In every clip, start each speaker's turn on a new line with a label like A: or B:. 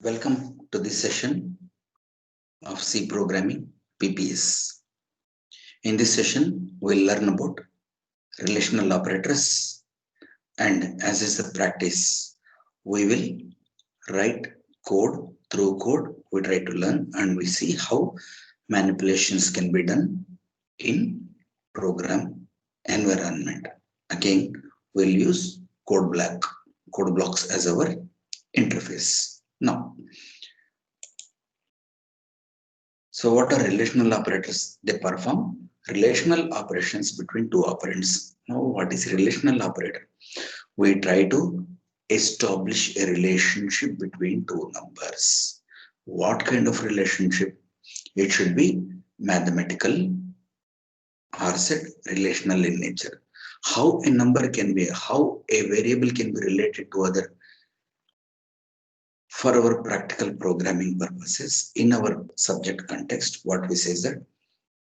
A: Welcome to this session of C programming PPS. In this session, we'll learn about relational operators, and as is the practice, we will write code. Through code, we try to learn and we see how manipulations can be done in program environment. Again, we'll use code blocks as our interface. Now, so what are relational operators? They perform relational operations between two operands. Now, what is relational operator? We try to establish a relationship between two numbers. What kind of relationship? It should be mathematical or said relational in nature. How a number can be, how a variable can be related to other. For our practical programming purposes, in our subject context, what we say is that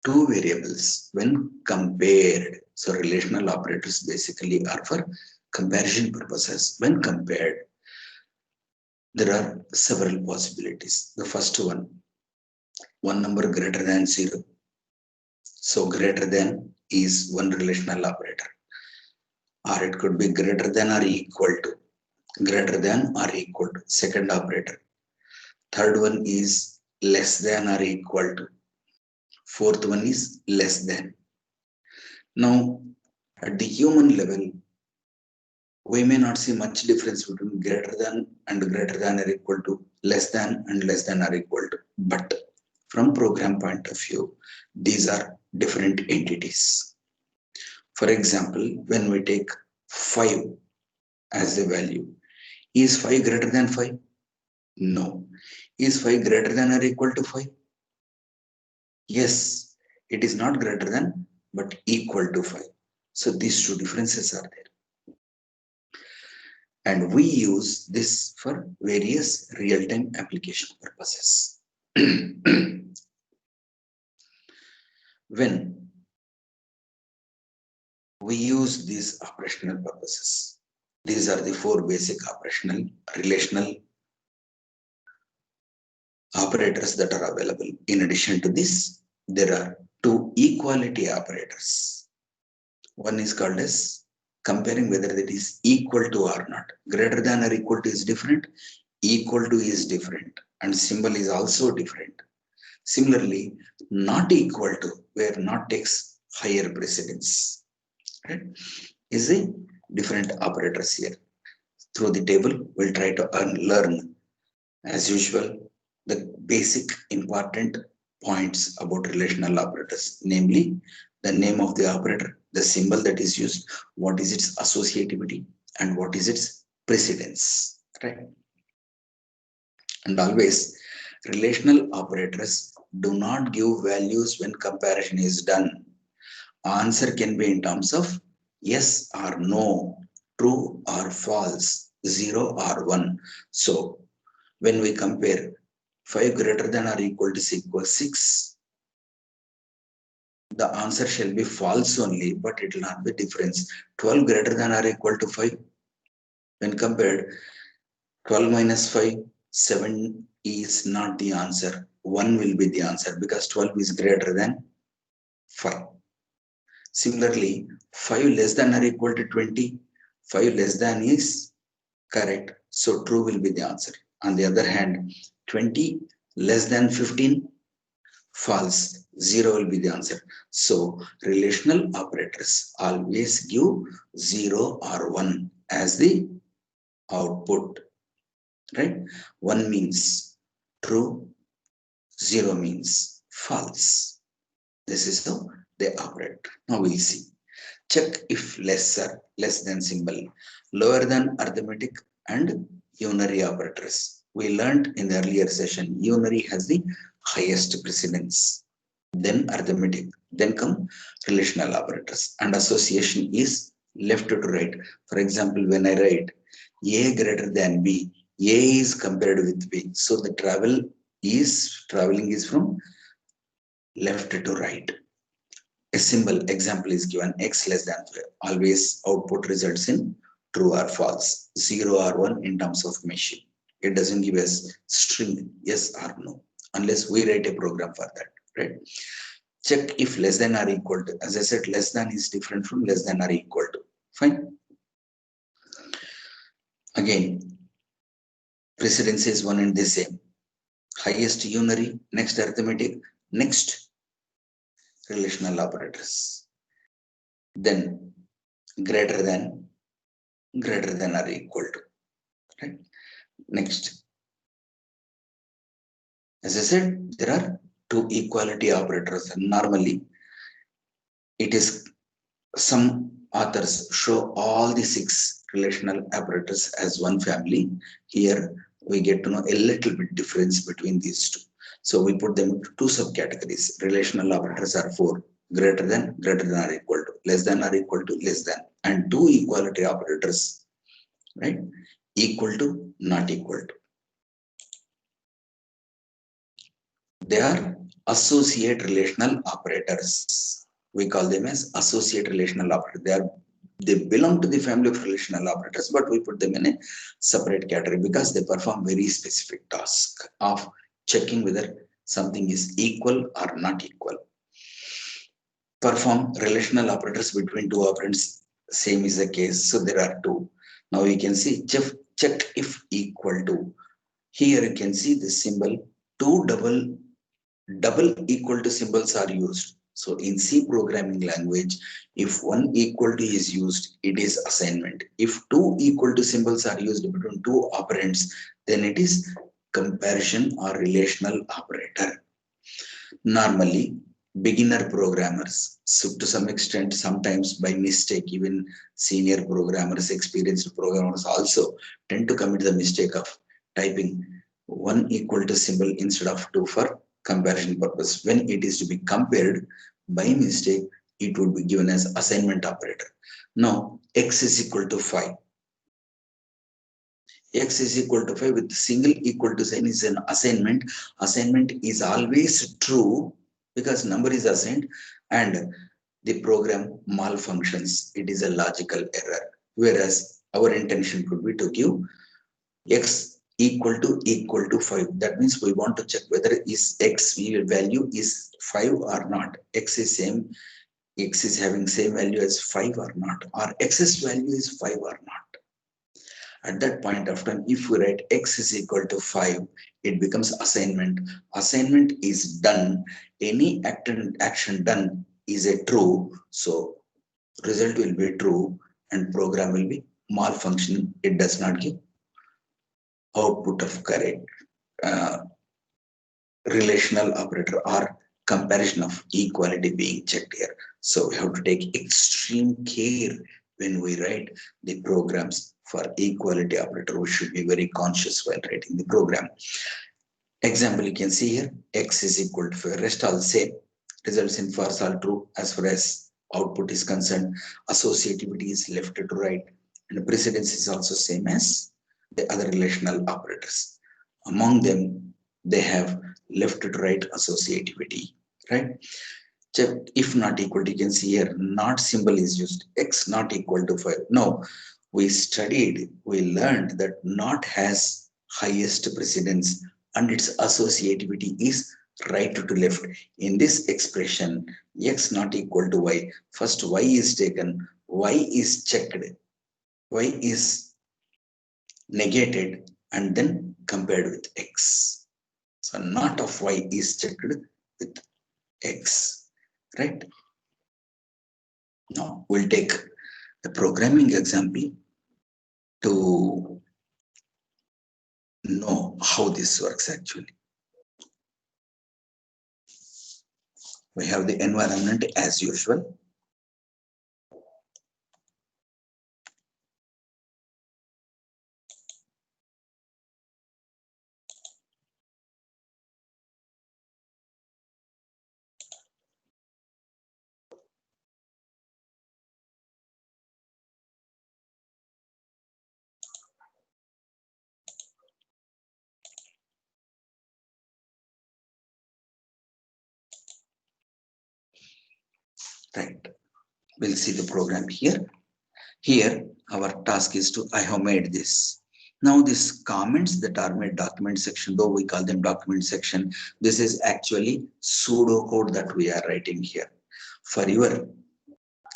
A: two variables when compared, so relational operators basically are for comparison purposes. When compared, there are several possibilities. The first one number greater than 0. So greater than is one relational operator, or it could be greater than or equal to. Greater than or equal to, second operator. Third one is less than or equal to. Fourth one is less than. Now, at the human level, we may not see much difference between greater than and greater than or equal to, less than and less than or equal to. But from program point of view, these are different entities. For example, when we take 5 as the value, is 5 greater than 5? No. Is 5 greater than or equal to 5? Yes, it is not greater than but equal to 5. So these two differences are there. And we use this for various real-time application purposes. When we use these operational purposes, these are the 4 basic operational relational operators that are available. In addition to this, there are 2 equality operators. One is called as comparing whether it is equal to or not. Greater than or equal to is different, equal to is different, and symbol is also different. Similarly, not equal to, where not takes higher precedence, right, is a different operators here. Through the table, we'll try to learn, as usual, the basic important points about relational operators, namely the name of the operator, the symbol that is used, what is its associativity, and what is its precedence, right? And always, relational operators do not give values when comparison is done. Answer can be in terms of yes or no, true or false, 0 or 1. So when we compare 5 greater than or equal to 6, the answer shall be false only, but it will not be difference. 12 greater than or equal to 5. When compared, 12 minus 5, 7 is not the answer. 1 will be the answer because 12 is greater than 5. Similarly, 5 less than or equal to 20, 5 less than is correct. So true will be the answer. On the other hand, 20 less than 15, false, 0 will be the answer. So relational operators always give 0 or 1 as the output, right? 1 means true, 0 means false. This is how they operate. Now we'll see. Check if lesser, less than symbol, lower than arithmetic and unary operators. We learned in the earlier session, unary has the highest precedence, then arithmetic, then come relational operators, and association is left to right. For example, when I write A greater than B, A is compared with B. So the traveling is from left to right. A simple example is given, x less than 5. Always output results in true or false, 0 or 1 in terms of machine. It doesn't give us string yes or no unless we write a program for that, right? Check if less than or equal to. As I said, less than is different from less than or equal to. Fine. Again, precedence is one and the same. Highest unary, next arithmetic, next relational operators. Then greater than or equal to. Right? Next. As I said, there are two equality operators. And normally, it is some authors show all the 6 relational operators as one family. Here we get to know a little bit difference between these two. So we put them into 2 subcategories. Relational operators are 4: greater than or equal to, less than or equal to, less than, and 2 equality operators, right? Equal to, not equal to. They are associate relational operators. We call them as associate relational operators. They belong to the family of relational operators, but we put them in a separate category because they perform very specific task of checking whether something is equal or not equal. Perform relational operators between 2 operands. Same is the case. So there are 2. Now you can see check if equal to. Here you can see the symbol 2 double equal to symbols are used. So in C programming language, if 1 equal to is used, it is assignment. If 2 equal to symbols are used between 2 operands, then it is comparison or relational operator. Normally, beginner programmers, so to some extent, sometimes by mistake, even senior programmers, experienced programmers also tend to commit the mistake of typing 1 equal to symbol instead of 2 for comparison purpose. When it is to be compared by mistake, it would be given as assignment operator. Now, x is equal to 5. X is equal to 5 with single equal to sign is an assignment. Assignment is always true because number is assigned and the program malfunctions. It is a logical error. Whereas our intention could be to give x equal to 5. That means we want to check whether is x value is 5 or not. X is having same value as 5 or not, or x's value is 5 or not. At that point of time, if we write x is equal to 5, it becomes assignment. Assignment is done. Any action done is a true. So result will be true and program will be malfunctioning. It does not give output of correct relational operator or comparison of equality being checked here. So we have to take extreme care when we write the programs for equality operator. We should be very conscious while writing the program. Example you can see here, x is equal to 5. Rest all same. Results in false all true as far as output is concerned. Associativity is left to right. And the precedence is also same as the other relational operators. Among them, they have left to right associativity, right? Check if not equal to, you can see here, not symbol is used, x not equal to 5. No, we learned that not has highest precedence and its associativity is right to left. In this expression, x not equal to y, first y is taken, y is checked, y is negated and then compared with x. So not of y is checked with x, right? Now we'll take a programming example to know how this works actually. We have the environment as usual. Right. We'll see the program here. Here, our task is to, I have made this. Now this comments that are made document section, though we call them document section, this is actually pseudocode that we are writing here. For your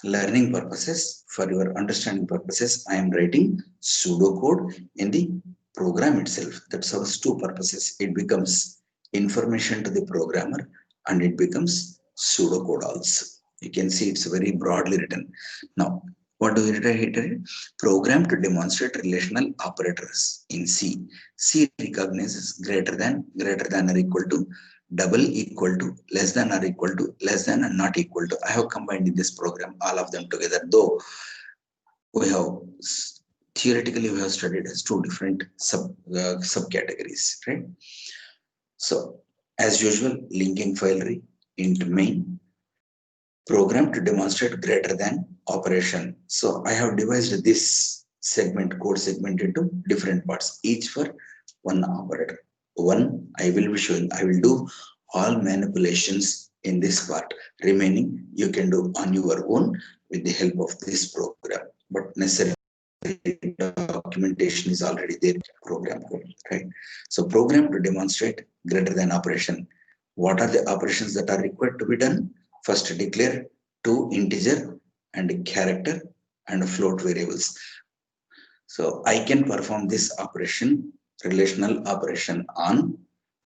A: learning purposes, for your understanding purposes, I am writing pseudocode in the program itself. That serves two purposes. It becomes information to the programmer and it becomes pseudocode also. You can see it's very broadly written. Now, what do we write here? Program to demonstrate relational operators in C. C recognizes greater than or equal to, double equal to, less than or equal to, less than and not equal to. I have combined in this program all of them together, though we have theoretically we have studied as two different subcategories, right? So as usual, linking file int main, program to demonstrate greater than operation. So I have devised this segment, code segment, into different parts, each for one operator. One, I will be showing, I will do all manipulations in this part. Remaining, you can do on your own with the help of this program. But necessary documentation is already there, program code, right? So program to demonstrate greater than operation. What are the operations that are required to be done? First, declare two integer and a character and float variables. So I can perform this operation, relational operation, on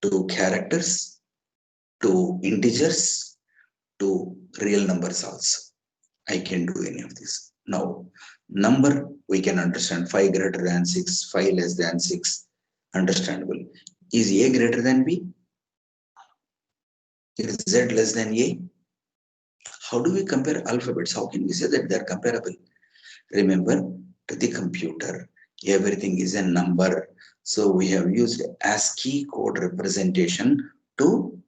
A: two characters, two integers, two real numbers also. I can do any of this. Now, number we can understand, 5 greater than 6, 5 less than 6, understandable. Is A greater than B? Is Z less than A? How do we compare alphabets? How can we say that they are comparable? Remember, to the computer, everything is a number. So we have used ASCII code representation to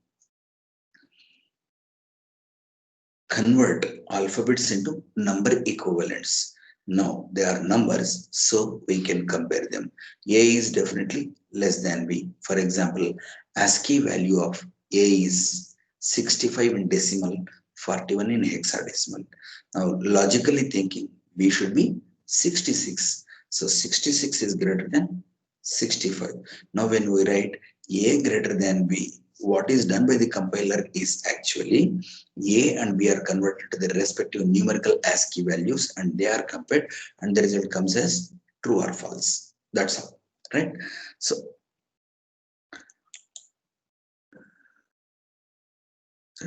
A: convert alphabets into number equivalents. Now they are numbers, so we can compare them. A is definitely less than B. For example, ASCII value of A is 65 in decimal, 41 in hexadecimal. Now, logically thinking, B should be 66. So 66 is greater than 65. Now, when we write A greater than B, what is done by the compiler is actually A and B are converted to their respective numerical ASCII values and they are compared and the result comes as true or false. That's all, right? So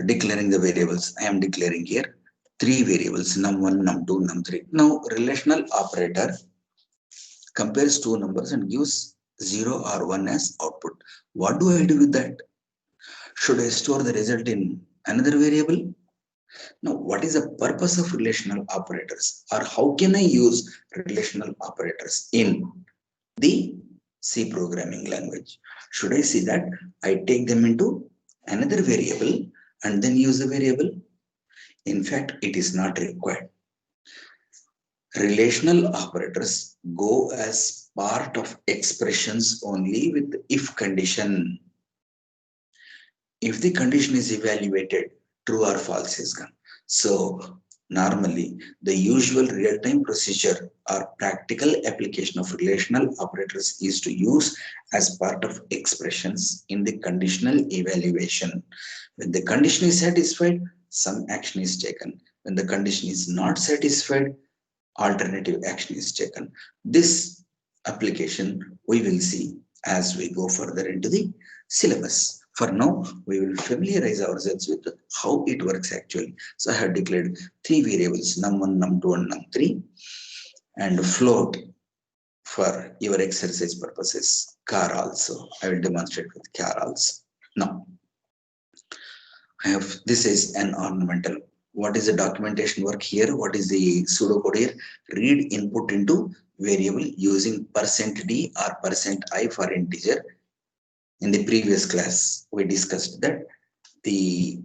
A: declaring the variables, I am declaring here three variables, num1, num2, num3. Now, relational operator compares two numbers and gives 0 or 1 as output. What do I do with that? Should I store the result in another variable? Now, what is the purpose of relational operators, or how can I use relational operators in the C programming language? Should I see that I take them into another variable and then use the variable? In fact, it is not required. Relational operators go as part of expressions only with if condition. If the condition is evaluated, true or false is gone. So normally the usual real-time procedure or practical application of relational operators is to use as part of expressions in the conditional evaluation. When the condition is satisfied, some action is taken. When the condition is not satisfied, alternative action is taken. This application we will see as we go further into the syllabus. For now, we will familiarize ourselves with how it works actually. So I have declared three variables, num1, num2, and num3, and float for your exercise purposes, char also. I will demonstrate with char also. Now, I have, this is an ornamental. What is the documentation work here? What is the pseudocode here? Read input into variable using %d or %i for integer. In the previous class, we discussed that the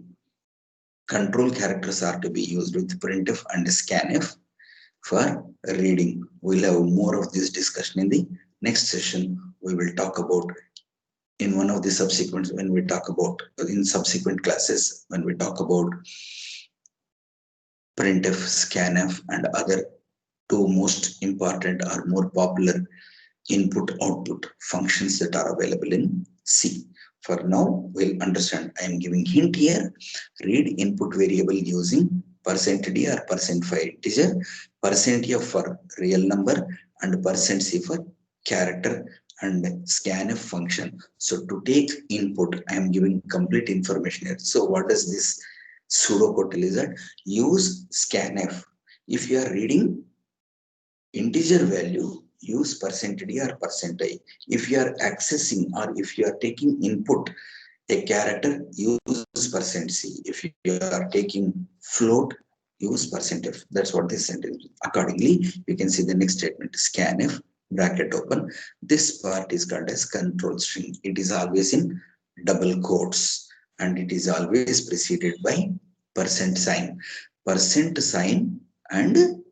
A: control characters are to be used with printf and scanf for reading. We'll have more of this discussion in the next session. We will talk about in one of the subsequent, when we talk about in subsequent classes, when we talk about printf, scanf, and other two most important or more popular input output functions that are available in C. For now, we'll understand. I am giving hint here. Read input variable using %d or %phi integer, %f for real number, and %c for character, and scanf function. So to take input, I am giving complete information here. So what does this pseudocode tell is that use scanf. If you are reading integer value, use %d or %i. If you are accessing or if you are taking input a character, use %c. If you are taking float, use %f. That's what this sentence. Accordingly, you can see the next statement, scanf bracket open. This part is called as control string. It is always in double quotes and it is always preceded by %sign. %sign and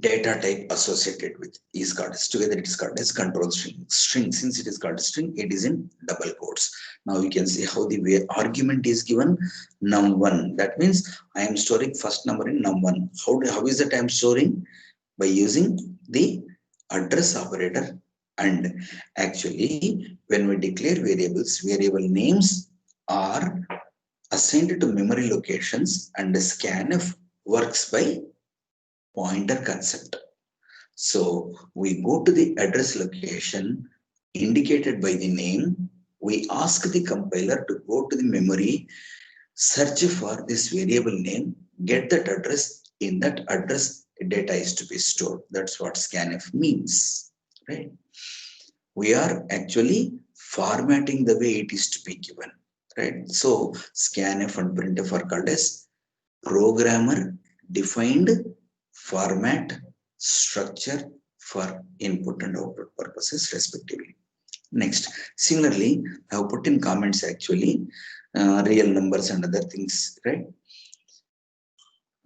A: data type associated with is called as together, it is called as control string. Since it is called string, it is in double quotes. Now you can see how the way argument is given, num1. That means I am storing first number in num1. How is that I am storing? By using the address operator. And actually when we declare variables, variable names are assigned to memory locations, and the scanf works by pointer concept. So we go to the address location indicated by the name. We ask the compiler to go to the memory, search for this variable name, get that address. In that address, data is to be stored. That's what scanf means, right? We are actually formatting the way it is to be given, right? So scanf and printf are called as programmer defined format structure for input and output purposes respectively. Next, similarly, I have put in comments actually real numbers and other things, right?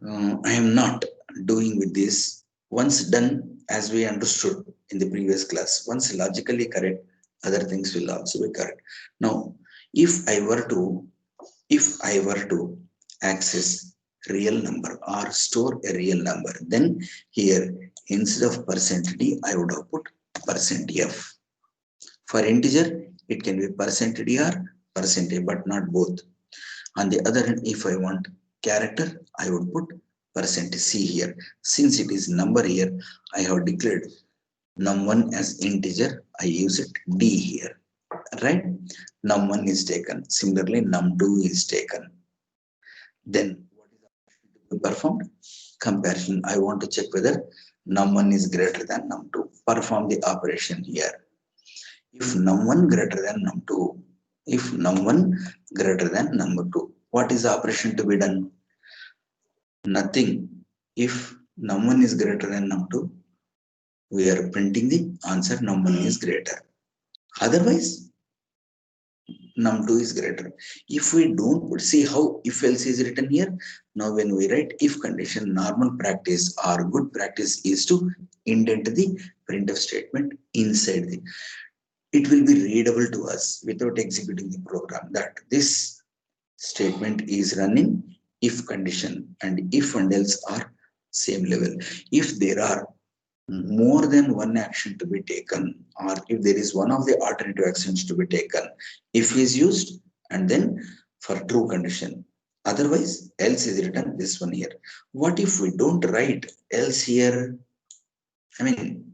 A: I am not doing with this. Once done, as we understood in the previous class, once logically correct, other things will also be correct. Now, if I were to access real number or store a real number, then here instead of %d, I would have put %f. For integer, it can be %d or %a, but not both. On the other hand, if I want character, I would put %c here. Since it is number here, I have declared num1 as integer. I use it d here, right? Num1 is taken. Similarly, num2 is taken. Then what is the operation to be performed? Comparison. I want to check whether num1 is greater than num2. Perform the operation here. If num1 greater than num2, if num1 greater than num2, what is the operation to be done? Nothing. If num1 is greater than num2, we are printing the answer num1 is greater. Otherwise, num2 is greater. If we don't put, see how if else is written here. Now when we write if condition, normal practice or good practice is to indent the printf statement inside the, it will be readable to us without executing the program, that this statement is running if condition and if and else are same level. If there are more than one action to be taken, or if there is one of the alternative actions to be taken, if is used, and then for true condition. Otherwise, else is written this one here. What if we don't write else here? I mean,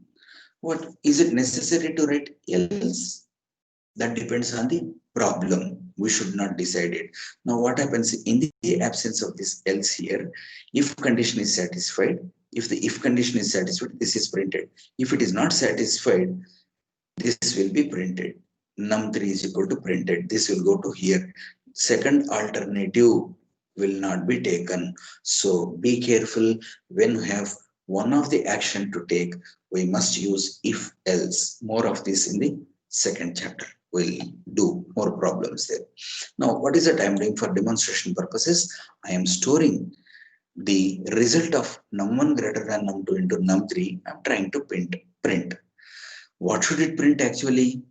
A: what is it necessary to write else? That depends on the problem. We should not decide it. Now what happens in the absence of this else here, if condition is satisfied, if the if condition is satisfied, this is printed. If it is not satisfied, this will be printed. Num3 is equal to printed. This will go to here. Second alternative will not be taken. So be careful when you have one of the action to take. We must use if else. More of this in the second chapter. We'll do more problems there. Now, what is that I am doing for demonstration purposes? I am storing the result of num1 greater than num2 into num3. I'm trying to print. What should it print actually?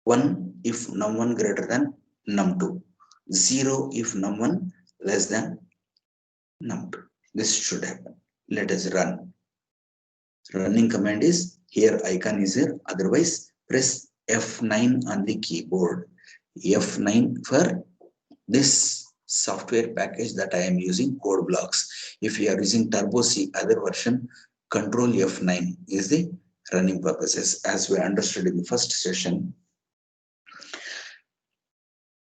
A: 1 if num1 greater than num2. 0 if num1 less than num2. This should happen. Let us run. Running command is here, icon is here, otherwise press F9 on the keyboard. F9 for this software package that I am using, code blocks. If you are using Turbo C other version, Control F9 is the running purposes. As we understood in the first session,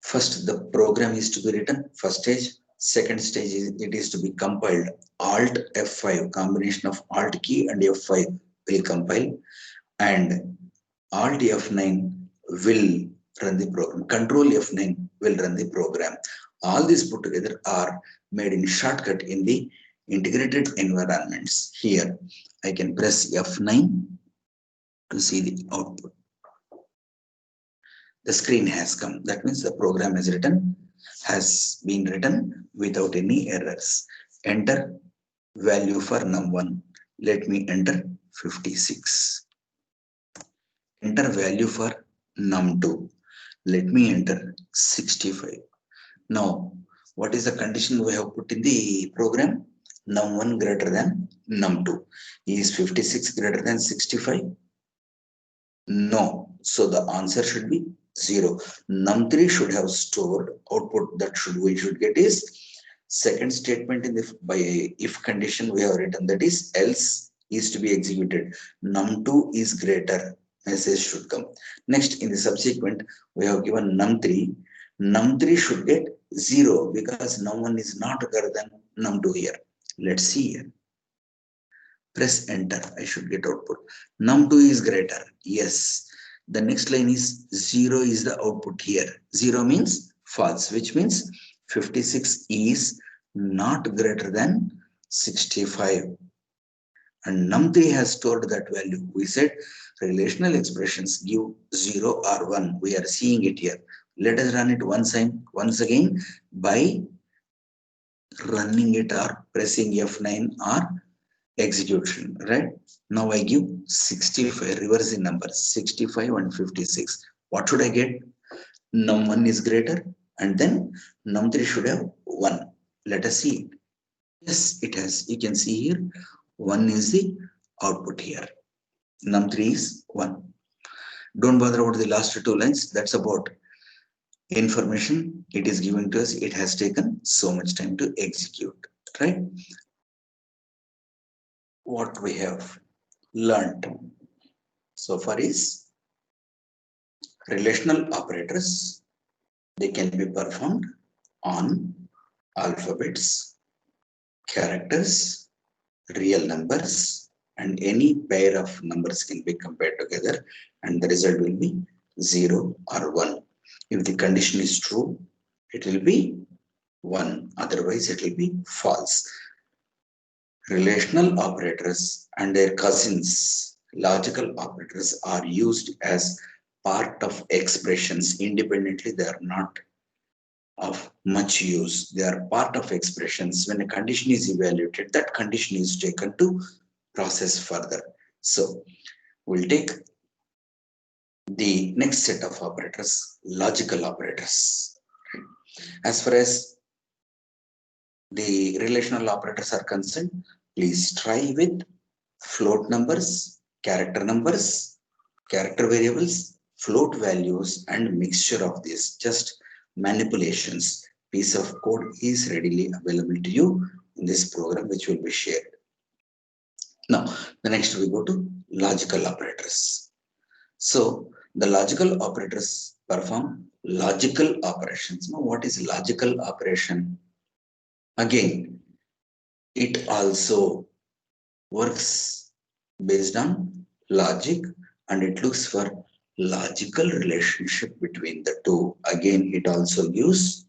A: first the program is to be written, first stage. Second stage is it is to be compiled. Alt F5, combination of Alt key and F5 will compile, and Alt F9 will run the program. Control F9 will run the program. All these put together are made in shortcut in the integrated environments. Here, I can press F9 to see the output. The screen has come. That means the program has been written without any errors. Enter value for num1. Let me enter 56. Enter value for num2. Let me enter 65. Now, what is the condition we have put in the program? Num1 greater than num2. Is 56 greater than 65? No. So the answer should be 0. Num3 should have stored output that we should get is second statement in the by if condition we have written, that is else is to be executed. Num2 is greater, message should come. Next, in the subsequent, we have given num3. Num3 should get 0 because num1 is not greater than num2 here. Let's see here. Press enter. I should get output. Num2 is greater. Yes. The next line is 0 is the output here. 0 means false, which means 56 is not greater than 65. And num3 has stored that value. We said relational expressions give 0 or 1. We are seeing it here. Let us run it once again by running it or pressing F9 or execution, right? Now I give 65, reverse the numbers, 65 and 56. What should I get? Num1 is greater, and then num3 should have 1. Let us see it. Yes, it has. You can see here, 1 is the output here. Num3 is 1. Don't bother about the last two lines. That's about information it is given to us. It has taken so much time to execute, right? What we have learned so far is relational operators. They can be performed on alphabets, characters, real numbers, and any pair of numbers can be compared together, and the result will be 0 or 1. If the condition is true, it will be 1, otherwise it will be false. Relational operators and their cousins, logical operators, are used as part of expressions independently. They are not of much use. They are part of expressions. When a condition is evaluated, that condition is taken to process further. So we'll take the next set of operators, logical operators. As far as the relational operators are concerned, please try with float numbers, character variables, float values, and mixture of these, just manipulations. Piece of code is readily available to you in this program, which will be shared. Now, the next we go to logical operators. So the logical operators perform logical operations. Now, what is logical operation? Again, it also works based on logic, and it looks for logical relationship between the two. Again, it also gives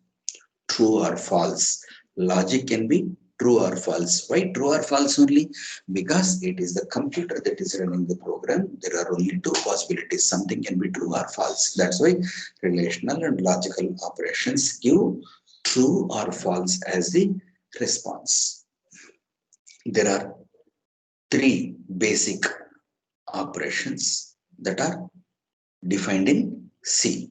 A: true or false. Logic can be true or false. Why true or false only? Because it is the computer that is running the program. There are only two possibilities. Something can be true or false. That's why relational and logical operations give true or false as the response. There are three basic operations that are defined in C.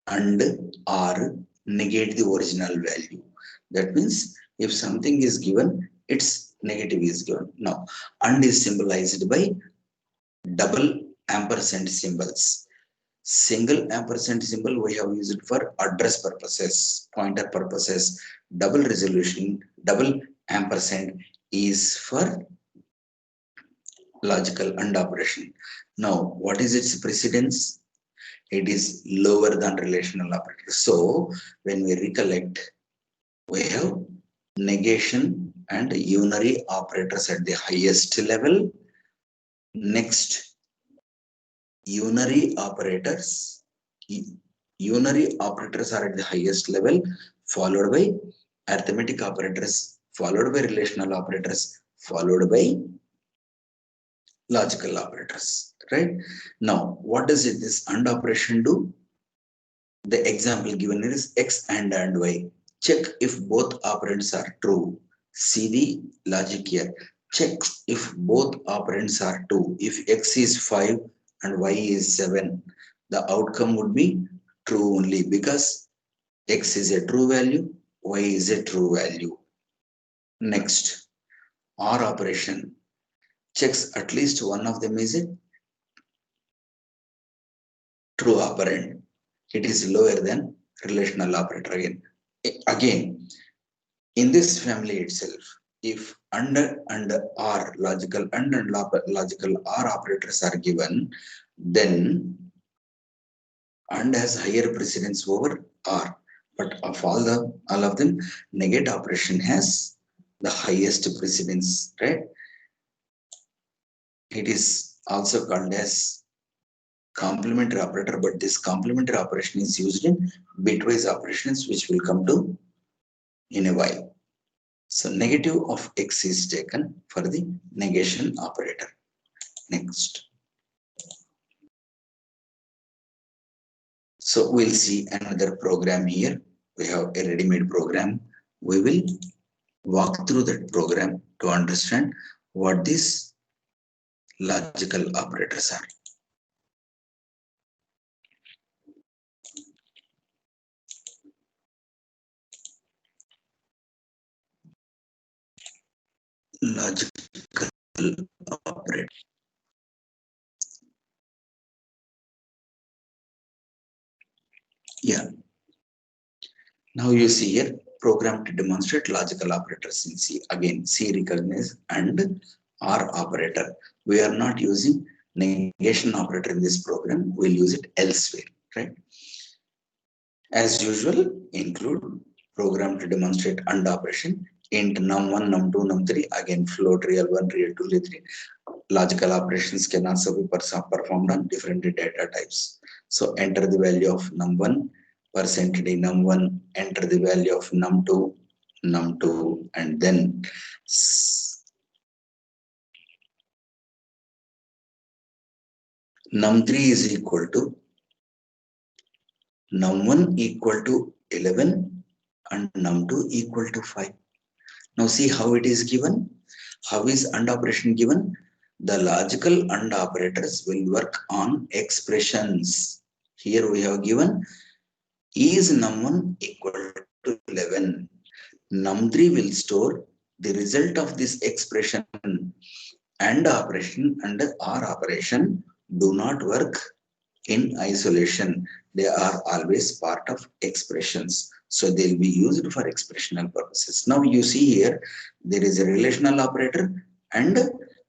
A: And or negate the original value. That means if something is given, its negative is given. Now and is symbolized by double ampersand symbols. Single ampersand symbol we have used for address purposes, pointer purposes. Double resolution, double ampersand is for logical AND operation. Now what is its precedence? It is lower than relational operator. So when we recollect, we have negation and unary operators at the highest level. Next, unary operators. Unary operators are at the highest level, followed by arithmetic operators, followed by relational operators, followed by logical operators. Right? Now, what does this AND operation do? The example given here is x and y. Check if both operands are true. See the logic here. Check if both operands are true. If x is 5 and y is 7, the outcome would be true only because x is a true value, y is a true value. Next, OR operation checks at least one of them is a true operand. It is lower than relational operator again. Again, in this family itself, if AND and OR, logical AND and logical OR operators are given, then AND has higher precedence over OR. But of all of them, negate operation has the highest precedence, right? It is also called as complementary operator, but this complementary operation is used in bitwise operations, which will come to in a while. So negative of x is taken for the negation operator. Next. So we'll see another program here. We have a ready-made program. We will walk through that program to understand what these logical operators are. Logical operator. Yeah. Now you see here program to demonstrate logical operators in C. Again, C recognize and OR operator. We are not using negation operator in this program. We'll use it elsewhere, right? As usual, include program to demonstrate AND operation. Int num1, num2, num3. Again, float real 1, real 2, real 3. Logical operations can also be performed on different data types. So enter the value of num1, percentage num1, enter the value of num2, num2, and then num3 is equal to num1 equal to 11 and num2 equal to 5. Now see how it is given. How is AND operation given? The logical AND operators will work on expressions. Here we have given is num1 equal to 11. Num3 will store the result of this expression. AND operation and OR operation do not work in isolation. They are always part of expressions. So they'll be used for expressional purposes. Now you see here, there is a relational operator and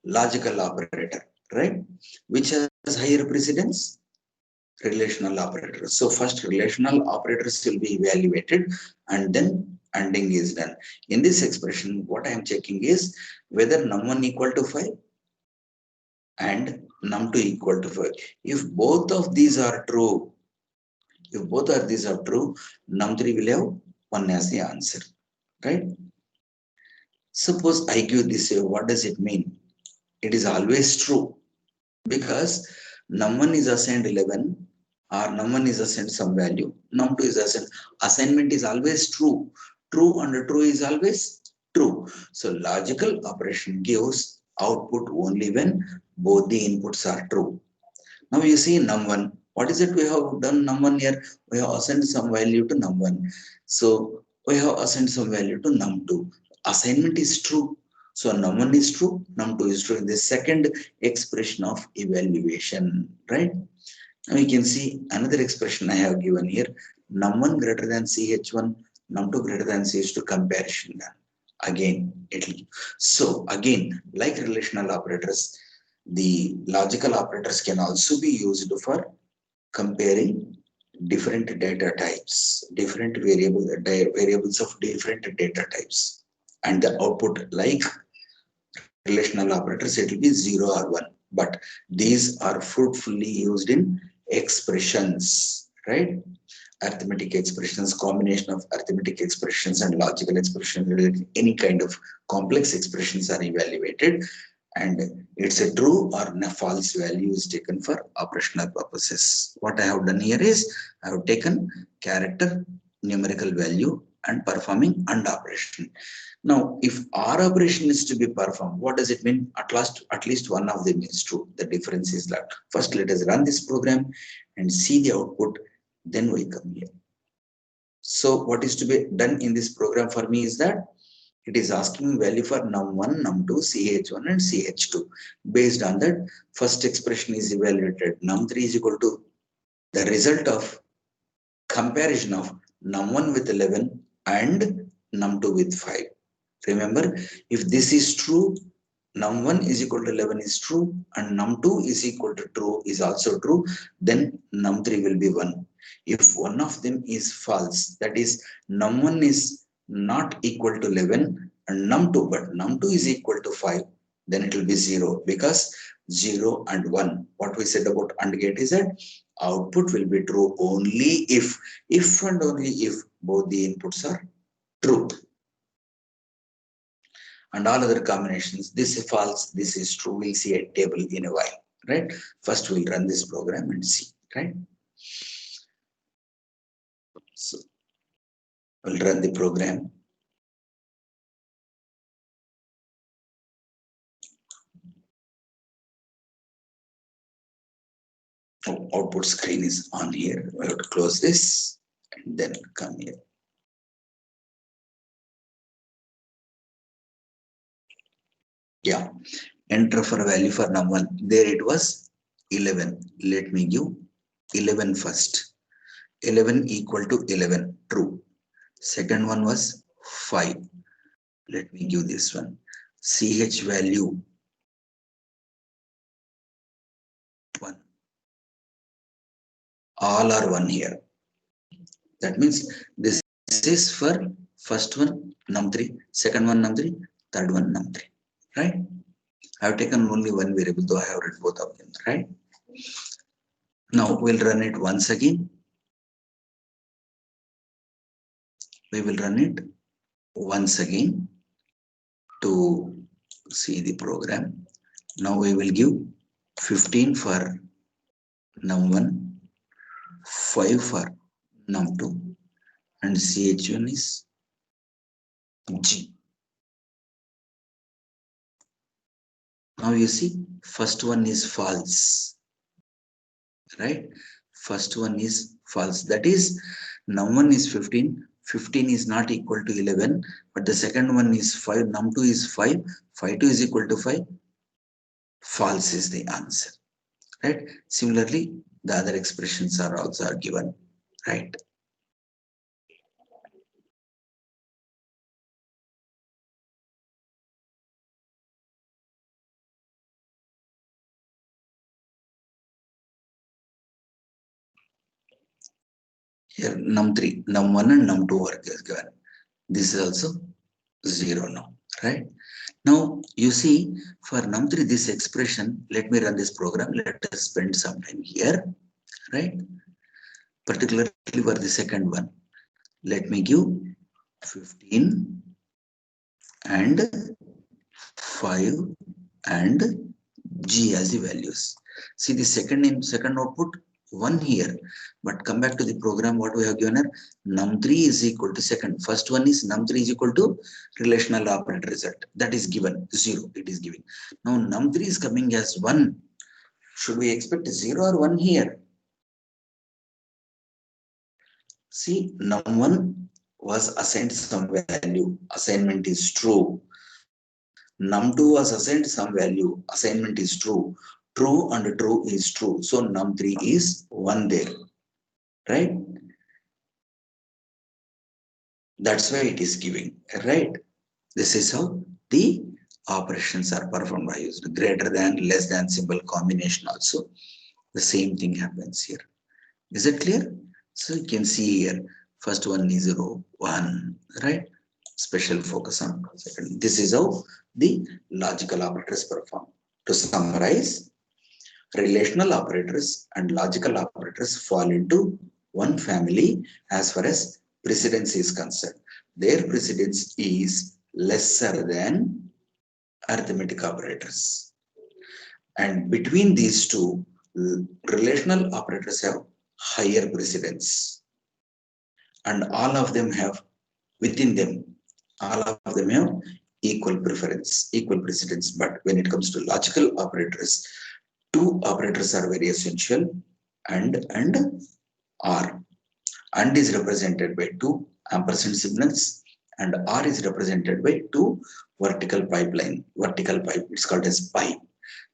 A: logical operator, right? Which has higher precedence? Relational operators. So first relational operators will be evaluated and then ANDing is done. In this expression, what I am checking is whether num1 equal to 5 and num2 equal to 5. If both of these are true, num3 will have 1 as the answer, right? Suppose I give this, what does it mean? It is always true because num1 is assigned 11 or num1 is assigned some value, num2 is assigned. Assignment is always true. True and true is always true. So logical operation gives output only when both the inputs are true. Now you see num1. What is it we have done num1 here? We have assigned some value to num1. So we have assigned some value to num2. Assignment is true. So num1 is true, num2 is true in the second expression of evaluation, right? Now you can see another expression I have given here, num1 greater than ch1, num2 greater than ch2 comparison done. Again, so again, like relational operators, the logical operators can also be used for comparing different data types, different variables of different data types, and the output like relational operators, it will be 0 or 1. But these are fruitfully used in expressions, right? Arithmetic expressions, combination of arithmetic expressions and logical expressions, any kind of complex expressions are evaluated, and it's a true or a false value is taken for operational purposes. What I have done here is I have taken character, numerical value, and performing AND operation. Now, if OR operation is to be performed, what does it mean? At least one of them is true. The difference is that first let us run this program and see the output, then we come here. So what is to be done in this program for me is that it is asking value for num1, num2, ch1 and ch2. Based on that, first expression is evaluated. Num3 is equal to the result of comparison of num1 with 11 and num2 with 5. Remember, if this is true, num1 is equal to 11 is true and num2 is equal to true is also true, then num3 will be 1. If one of them is false, that is num1 is not equal to 11 and num2, but num2 is equal to 5, then it will be 0, because 0 and 1, what we said about AND gate is that output will be true only if and only if both the inputs are true. And all other combinations, this is false, this is true, we'll see a table in a while, right? First we'll run this program and see, right? So we'll run the program. Oh, output screen is on here. We have to close this and then come here. Yeah, enter for value for num1. There it was 11. Let me give 11 first. 11 equal to 11, true. Second one was 5. Let me give this one. CH value 1. All are 1 here. That means this is for first one num3, second one num3, third one num3, right? I have taken only one variable, though I have read both of them, right? Now we'll run it once again. We will run it once again to see the program. Now we will give 15 for num1, 5 for num2, and ch1 is G. Now you see, first one is false, right? First one is false. That is, num1 is 15. 15 is not equal to 11, but the second one is 5. Num2 is 5. 5 2 is equal to 5. False is the answer, right? Similarly, the other expressions are also given, right? Here num3, num1 and num2 are given. This is also 0 now, right? Now you see, for num3 this expression, let me run this program. Let us spend some time here, right? Particularly for the second one, let me give 15 and 5 and G as the values. See the second output 1 here, but come back to the program. What we have given here, num3 is equal to second. First one is num3 is equal to relational operator result. That is given 0. It is giving. Now num3 is coming as 1. Should we expect 0 or 1 here? See, num1 was assigned some value. Assignment is true. num2 was assigned some value. Assignment is true. True and true is true. So num3 is 1 there. Right? That's why it is giving. Right? This is how the operations are performed by using greater than, less than symbol combination also. The same thing happens here. Is it clear? So you can see here, first one is 0, 1, right? Special focus on second. This is how the logical operators perform. To summarize, relational operators and logical operators fall into one family as far as precedence is concerned. Their precedence is lesser than arithmetic operators. And between these two, relational operators have higher precedence. And all of them have within them, all of them have equal preference, equal precedence. But when it comes to logical operators, two operators are very essential, and or. And is represented by two ampersand signals, and R is represented by two vertical pipeline, vertical pipe, it's called as pipe.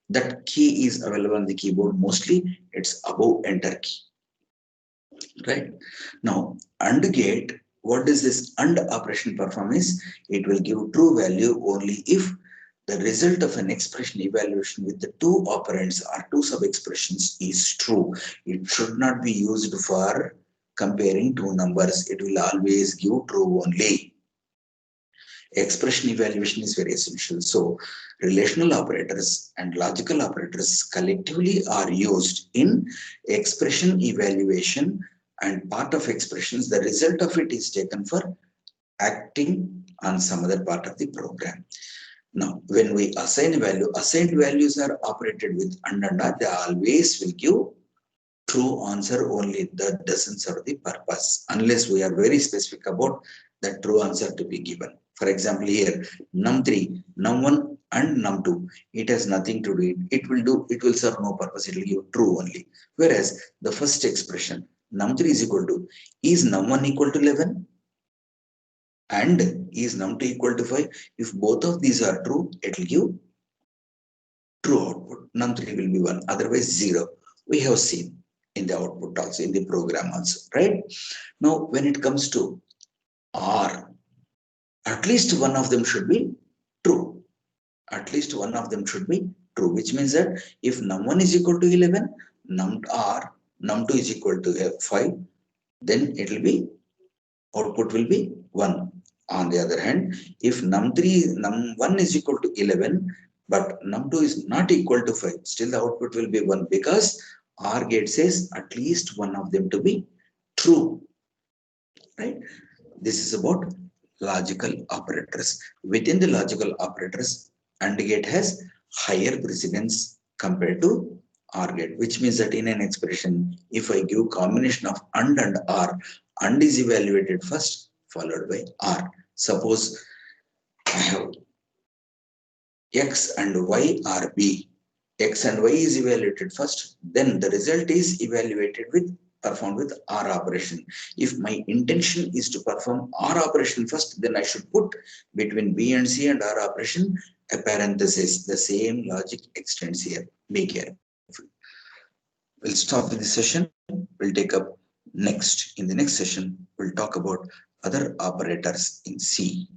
A: That key is available on the keyboard, mostly it's above enter key, right? Now, AND gate, what does this AND operation perform is, it will give true value only if the result of an expression evaluation with the two operands or two sub-expressions is true. It should not be used for comparing two numbers. It will always give true only. Expression evaluation is very essential. So, relational operators and logical operators collectively are used in expression evaluation, and part of expressions, the result of it is taken for acting on some other part of the program. Now, when we assign value, assigned values are operated with and they always will give true answer only. That doesn't serve the purpose unless we are very specific about the true answer to be given. For example, here num3, num1 and num2, it has nothing to do. It will serve no purpose. It will give true only. Whereas the first expression num3 is equal to, is num1 equal to 11? And is num2 equal to 5? If both of these are true, it will give true output. Num3 will be 1, otherwise 0. We have seen in the output also, in the program also, right? Now, when it comes to R, at least one of them should be true. At least one of them should be true, which means that if num1 is equal to 11, num2 is equal to 5, then it will be, output will be 1. On the other hand, if num1 is equal to 11, but num2 is not equal to 5, still the output will be 1, because OR gate says at least one of them to be true, right? This is about logical operators. Within the logical operators, AND gate has higher precedence compared to OR gate, which means that in an expression, if I give combination of and OR, AND is evaluated first, followed by OR. Suppose I have X and Y are B. X and Y is evaluated first, then the result is evaluated with, performed with OR operation. If my intention is to perform OR operation first, then I should put between B and C and OR operation a parenthesis. The same logic extends here. Be careful. We'll stop with this session. We'll take up next. In the next session, we'll talk about other operators in C.